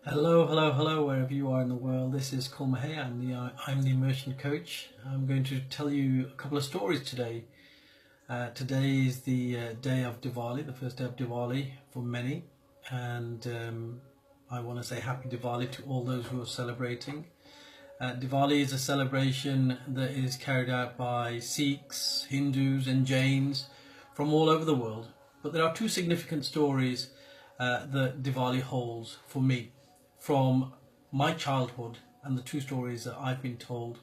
Hello, hello, hello, wherever you are in the world. This is Kulmahe. I'm the immersion coach. I'm going to tell you a couple of stories today. Today is the day of Diwali, the first day of Diwali for many, and I want to say Happy Diwali to all those who are celebrating. Diwali is a celebration that is carried out by Sikhs, Hindus, and Jains from all over the world. But there are two significant stories that Diwali holds for me from my childhood, and the two stories that I've been told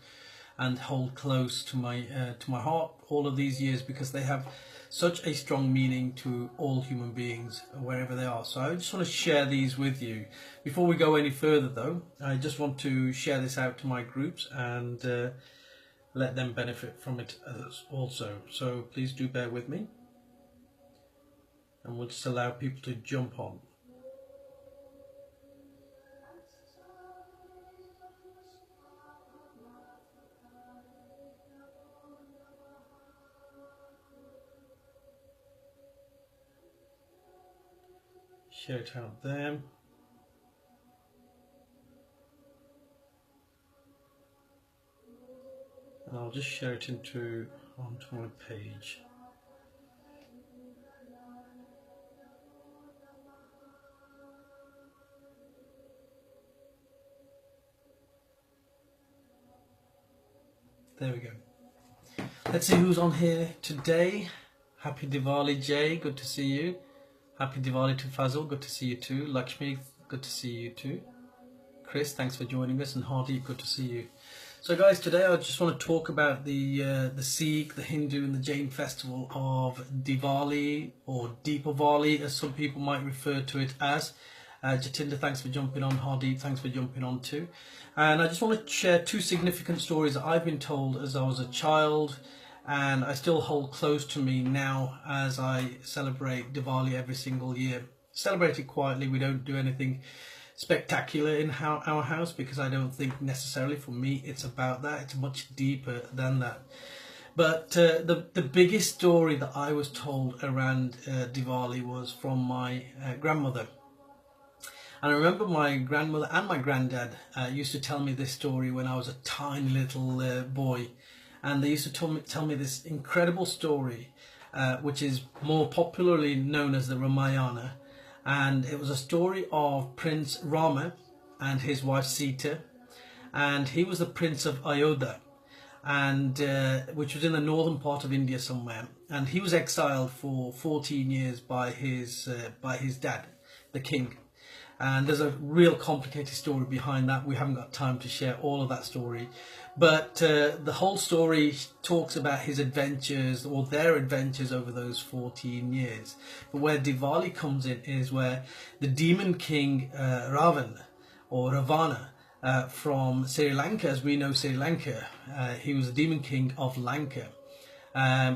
and hold close to my heart all of these years, because they have such a strong meaning to all human beings wherever they are. So I just want to share these with you. Before we go any further though, I just want to share this out to my groups and let them benefit from it also. So please do bear with me, and we'll just allow people to jump on. Share it out there. And I'll just share it onto my page. There we go. Let's see who's on here today. Happy Diwali, Jay, good to see you. Happy Diwali to Fazil, good to see you too. Lakshmi, good to see you too. Chris, thanks for joining us, and Hardy, good to see you. So guys, today I just want to talk about the Sikh, the Hindu and the Jain festival of Diwali, or Deepavali as some people might refer to it as. Jatinder, thanks for jumping on. Hardy, thanks for jumping on too. And I just want to share two significant stories that I've been told as I was a child, and I still hold close to me now as I celebrate Diwali every single year. Celebrate it quietly. We don't do anything spectacular in our house, because I don't think necessarily for me it's about that. It's much deeper than that. But the biggest story that I was told around Diwali was from my grandmother. And I remember my grandmother and my granddad used to tell me this story when I was a tiny little boy. And they used to tell me this incredible story, which is more popularly known as the Ramayana. And it was a story of Prince Rama and his wife Sita. And he was the Prince of Ayodhya, and which was in the northern part of India somewhere. And he was exiled for 14 years by his dad, the king. And there's a real complicated story behind that. We haven't got time to share all of that story, but the whole story talks about his adventures, or their adventures, over those 14 years. But where Diwali comes in is where the demon king Ravana, or Ravana, from Sri Lanka, as we know Sri Lanka, he was the demon king of Lanka.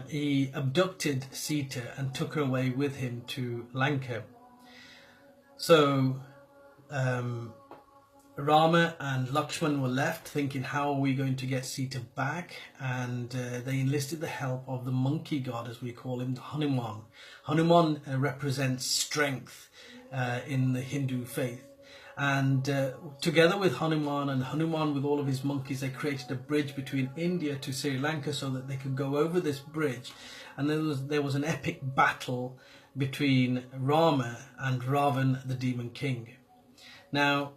He abducted Sita and took her away with him to Lanka. So Rama and Lakshman were left thinking, how are we going to get Sita back? And they enlisted the help of the monkey god, as we call him, Hanuman. Hanuman represents strength in the Hindu faith. And together with Hanuman, and Hanuman with all of his monkeys, they created a bridge between India to Sri Lanka so that they could go over this bridge. And there was an epic battle between Rama and Ravana, the demon king. Now,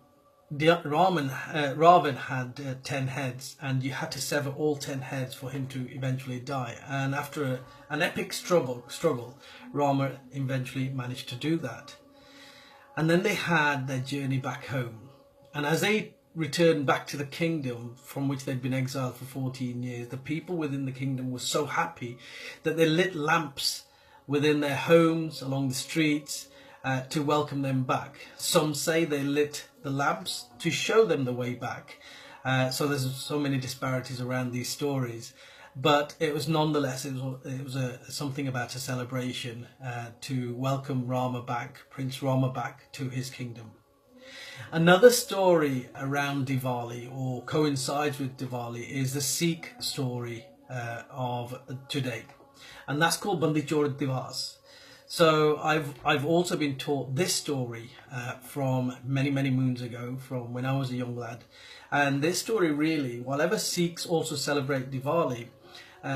Ravan had 10 heads, and you had to sever all 10 heads for him to eventually die. And after an epic struggle, Rama eventually managed to do that. And then they had their journey back home. And as they returned back to the kingdom from which they'd been exiled for 14 years, the people within the kingdom were so happy that they lit lamps within their homes, along the streets, to welcome them back. Some say they lit the lamps to show them the way back. So there's so many disparities around these stories. But it was nonetheless, it was something about a celebration to welcome Rama back, Prince Rama back to his kingdom. Another story around Diwali, or coincides with Diwali, is the Sikh story of today. And that's called Bandi Chor Divas. So I've also been taught this story from many moons ago, from when I was a young lad. And this story really, whatever Sikhs also celebrate Diwali,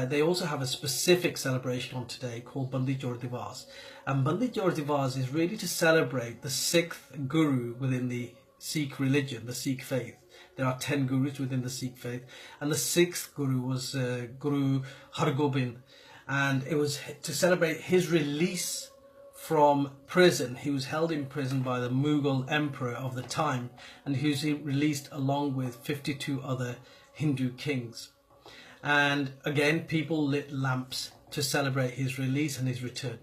they also have a specific celebration on today called Bandi Chor Divas. And Bandi Chor Divas is really to celebrate the 6th Guru within the Sikh religion, the Sikh faith. There are 10 Gurus within the Sikh faith. And the 6th Guru was Guru Har Gobind. And it was to celebrate his release from prison. He was held in prison by the Mughal emperor of the time, and he was released along with 52 other Hindu kings. And again, people lit lamps to celebrate his release and his return.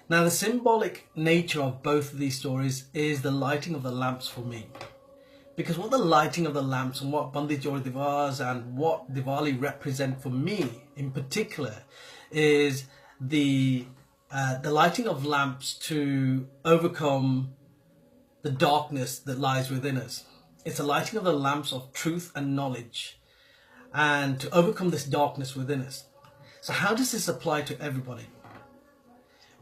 Now, the symbolic nature of both of these stories is the lighting of the lamps for me. Because what the lighting of the lamps and what Bandi Chor Divas and what Diwali represent for me in particular is the lighting of lamps to overcome the darkness that lies within us. It's a lighting of the lamps of truth and knowledge, and to overcome this darkness within us. So how does this apply to everybody?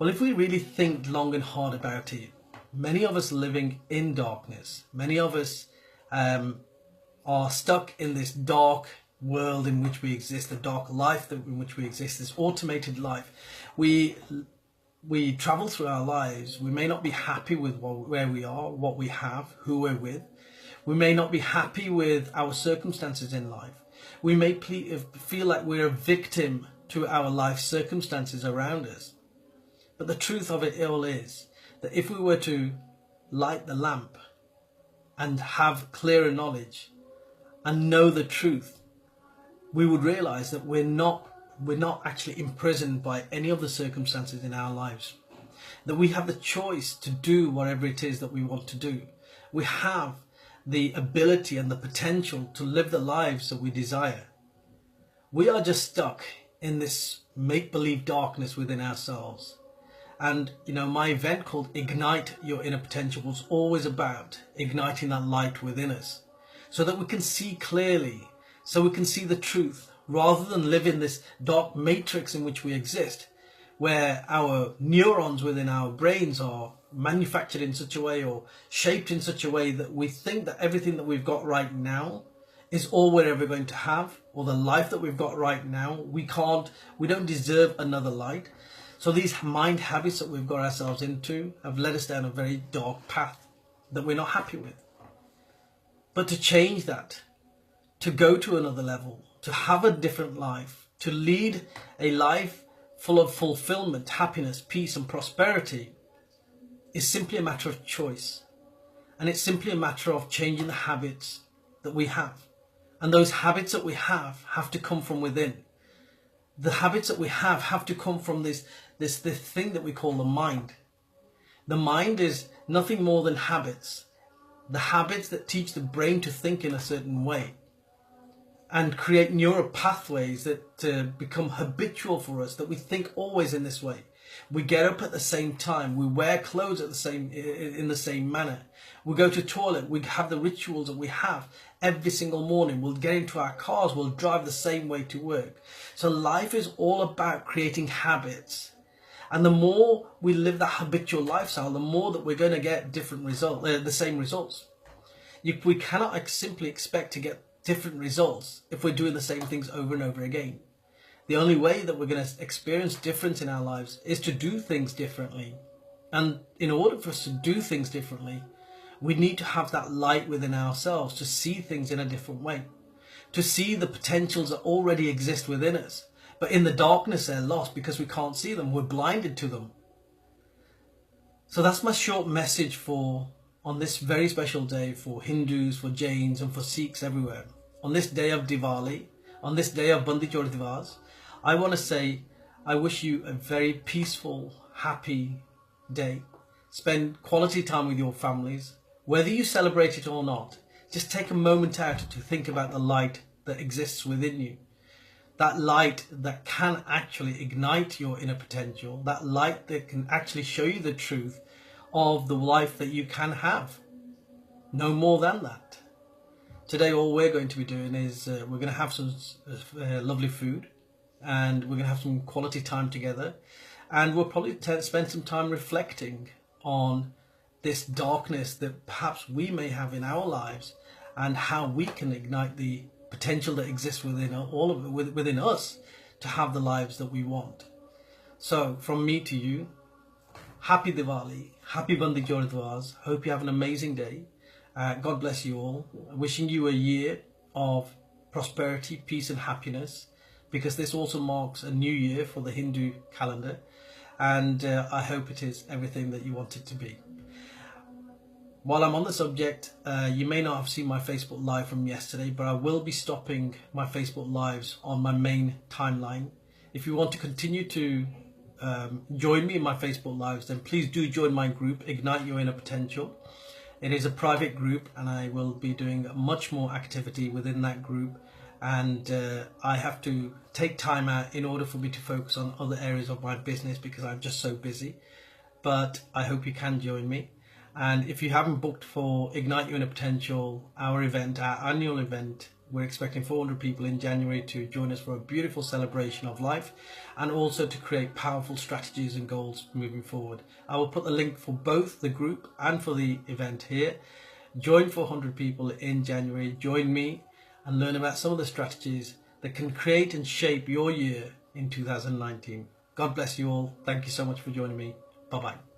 Well, if we really think long and hard about it, many of us living in darkness, many of us are stuck in this dark world in which we exist, the dark life in which we exist, this automated life. We travel through our lives. We may not be happy with where we are, what we have, who we're with. We may not be happy with our circumstances in life. We may feel like we're a victim to our life circumstances around us. But the truth of it all is that if we were to light the lamp and have clearer knowledge and know the truth, we would realize that we're not actually imprisoned by any of the circumstances in our lives. That we have the choice to do whatever it is that we want to do. We have the ability and the potential to live the lives that we desire. We are just stuck in this make-believe darkness within ourselves. And my event called Ignite Your Inner Potential was always about igniting that light within us so that we can see clearly, so we can see the truth, rather than live in this dark matrix in which we exist, where our neurons within our brains are manufactured in such a way or shaped in such a way that we think that everything that we've got right now is all we're ever going to have, or the life that we've got right now, we don't deserve another light. So these mind habits that we've got ourselves into have led us down a very dark path that we're not happy with. But to change that, to go to another level, to have a different life, to lead a life full of fulfillment, happiness, peace and prosperity is simply a matter of choice. And it's simply a matter of changing the habits that we have. And those habits that we have to come from within. The habits that we have to come from this thing that we call the mind. The mind is nothing more than habits. The habits that teach the brain to think in a certain way and create neural pathways that become habitual for us, that we think always in this way. We get up at the same time. We wear clothes in the same manner. We go to toilet. We have the rituals that we have every single morning. We'll get into our cars. We'll drive the same way to work. So life is all about creating habits. And the more we live that habitual lifestyle, the more that we're going to get different results, the same results. We cannot simply expect to get different results if we're doing the same things over and over again. The only way that we're going to experience difference in our lives is to do things differently. And in order for us to do things differently, we need to have that light within ourselves to see things in a different way, to see the potentials that already exist within us. But in the darkness, they're lost because we can't see them. We're blinded to them. So that's my short message on this very special day for Hindus, for Jains and for Sikhs everywhere. On this day of Diwali, on this day of Bandi Chor Divas, I want to say I wish you a very peaceful, happy day. Spend quality time with your families. Whether you celebrate it or not, just take a moment out to think about the light that exists within you. That light that can actually ignite your inner potential. That light that can actually show you the truth of the life that you can have. No more than that. Today all we're going to be doing is we're going to have some lovely food, and we're going to have some quality time together, And we'll probably spend some time reflecting on this darkness that perhaps we may have in our lives, and how we can ignite the potential that exists within within us to have the lives that we want. So from me to you, happy Diwali, happy Bandi Chor Divas. Hope you have an amazing day. God bless you all. Wishing you a year of prosperity, peace and happiness, because this also marks a new year for the Hindu calendar, and I hope it is everything that you want it to be. While I'm on the subject, you may not have seen my Facebook Live from yesterday, but I will be stopping my Facebook Lives on my main timeline. If you want to continue to join me in my Facebook Lives, then please do join my group, Ignite Your Inner Potential. It is a private group, and I will be doing much more activity within that group, and I have to take time out in order for me to focus on other areas of my business because I'm just so busy. But I hope you can join me. And if you haven't booked for Ignite Your Inner Potential, our event, our annual event, we're expecting 400 people in January to join us for a beautiful celebration of life, and also to create powerful strategies and goals moving forward. I will put the link for both the group and for the event here. Join 400 people in January, join me and learn about some of the strategies that can create and shape your year in 2019. God bless you all. Thank you so much for joining me. Bye-bye.